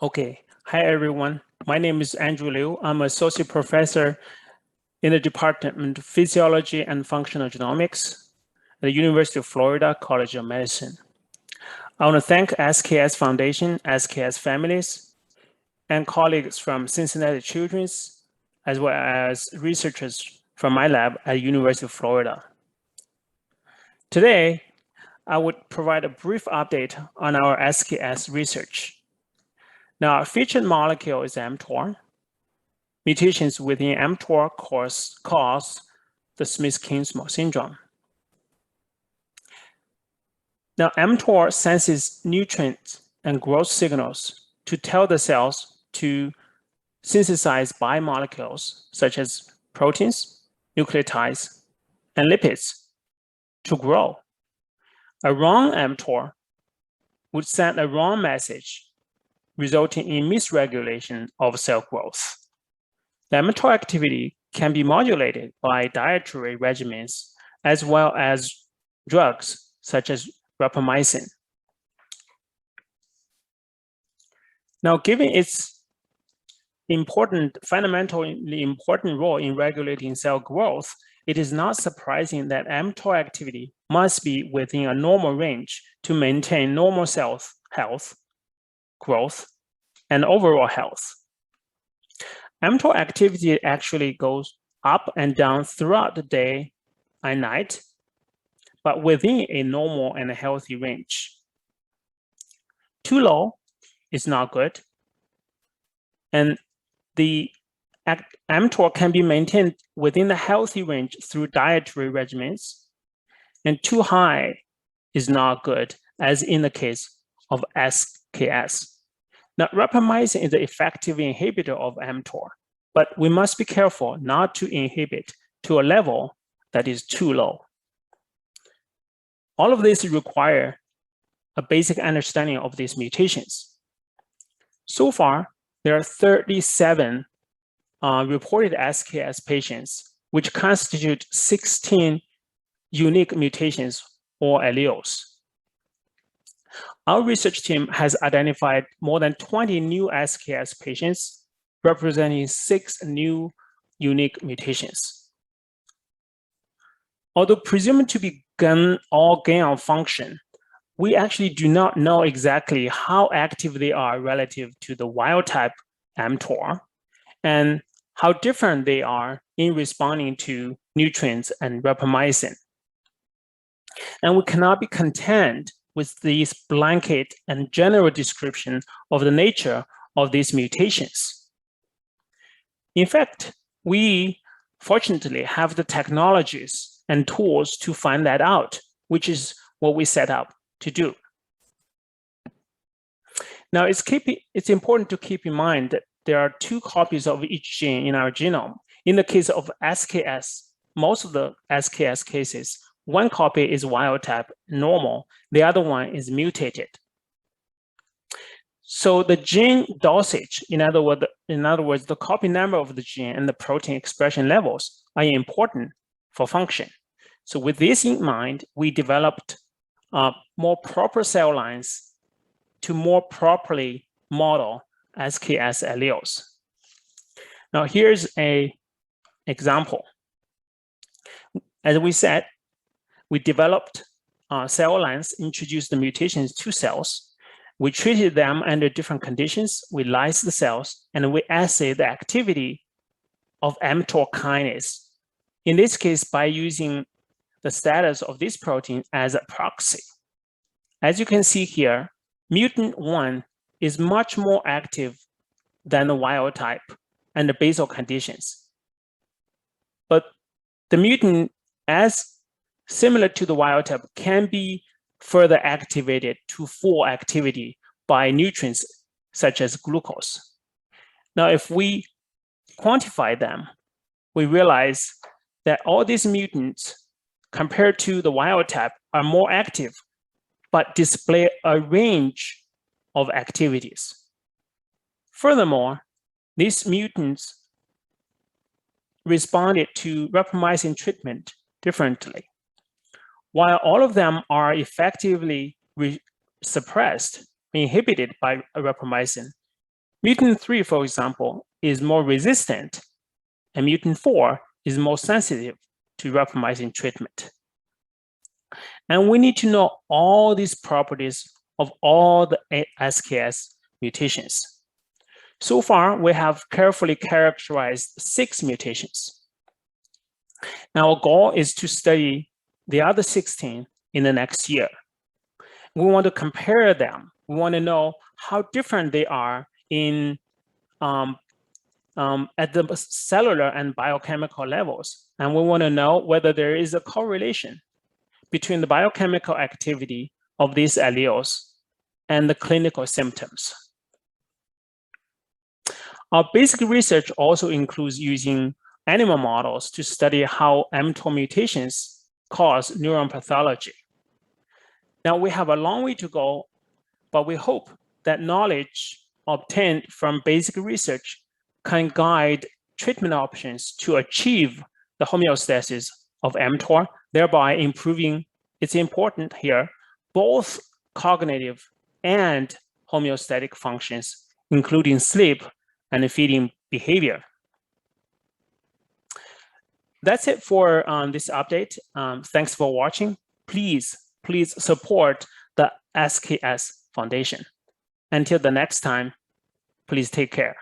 Okay. Hi, everyone. My name is Andrew Liu. I'm associate professor in the Department of Physiology and Functional Genomics at the University of Florida College of Medicine. I want to thank SKS Foundation, SKS families, and colleagues from Cincinnati Children's, as well as researchers from my lab at University of Florida. Today, I would provide a brief update on our SKS research. Now, our featured molecule is mTOR. Mutations within mTOR cause the Smith-Kingsmore Syndrome. Now, mTOR senses nutrients and growth signals to tell the cells to synthesize biomolecules such as proteins, nucleotides, and lipids to grow. A wrong mTOR would send a wrong message, resulting in misregulation of cell growth. The mTOR activity can be modulated by dietary regimens as well as drugs such as rapamycin. Now, given its fundamentally important role in regulating cell growth, it is not surprising that mTOR activity must be within a normal range to maintain normal cell health, growth, and overall health. mTOR activity actually goes up and down throughout the day and night, but within a normal and a healthy range. Too low is not good, and the mTOR can be maintained within the healthy range through dietary regimens, and too high is not good, as in the case of SKS. Now, rapamycin is an effective inhibitor of mTOR, but we must be careful not to inhibit to a level that is too low. All of this require a basic understanding of these mutations. So far, there are 37 reported SKS patients, which constitute 16 unique mutations or alleles. Our research team has identified more than 20 new SKS patients, representing 6 new unique mutations. Although presumed to be gain of function, we actually do not know exactly how active they are relative to the wild-type mTOR and how different they are in responding to nutrients and rapamycin. And we cannot be content with this blanket and general description of the nature of these mutations. In fact, we fortunately have the technologies and tools to find that out, which is what we set up to do. Now, it's important to keep in mind that there are 2 copies of each gene in our genome. In the case of SKS, most of the SKS cases, 1 copy is wild type normal, the other one is mutated. So the gene dosage, in other words, the copy number of the gene and the protein expression levels are important for function. So with this in mind, we developed more proper cell lines to more properly model SKS alleles. Now here's an example. As we said, we developed cell lines, introduced the mutations to cells. We treated them under different conditions. We lysed the cells, and we assayed the activity of mTOR kinase. In this case, by using the status of this protein as a proxy. As you can see here, mutant 1 is much more active than the wild type under basal conditions. But the mutant, as similar to the wild type, can be further activated to full activity by nutrients such as glucose. Now, if we quantify them, we realize that all these mutants compared to the wild type are more active, but display a range of activities. Furthermore, these mutants responded to rapamycin treatment differently. While all of them are effectively suppressed, inhibited by rapamycin, Mutant 3, for example, is more resistant, and mutant 4 is more sensitive to rapamycin treatment. And we need to know all these properties of all the SKS mutations. So far, we have carefully characterized 6 mutations. Our goal is to study the other 16 in the next year. We want to compare them. We want to know how different they are in at the cellular and biochemical levels. And we want to know whether there is a correlation between the biochemical activity of these alleles and the clinical symptoms. Our basic research also includes using animal models to study how mTOR mutations cause neuron pathology. Now, we have a long way to go, but we hope that knowledge obtained from basic research can guide treatment options to achieve the homeostasis of mTOR, thereby improving, it's important here, both cognitive and homeostatic functions, including sleep and feeding behavior. That's it for this update. Thanks for watching. Please support the SKS Foundation. Until the next time, please take care.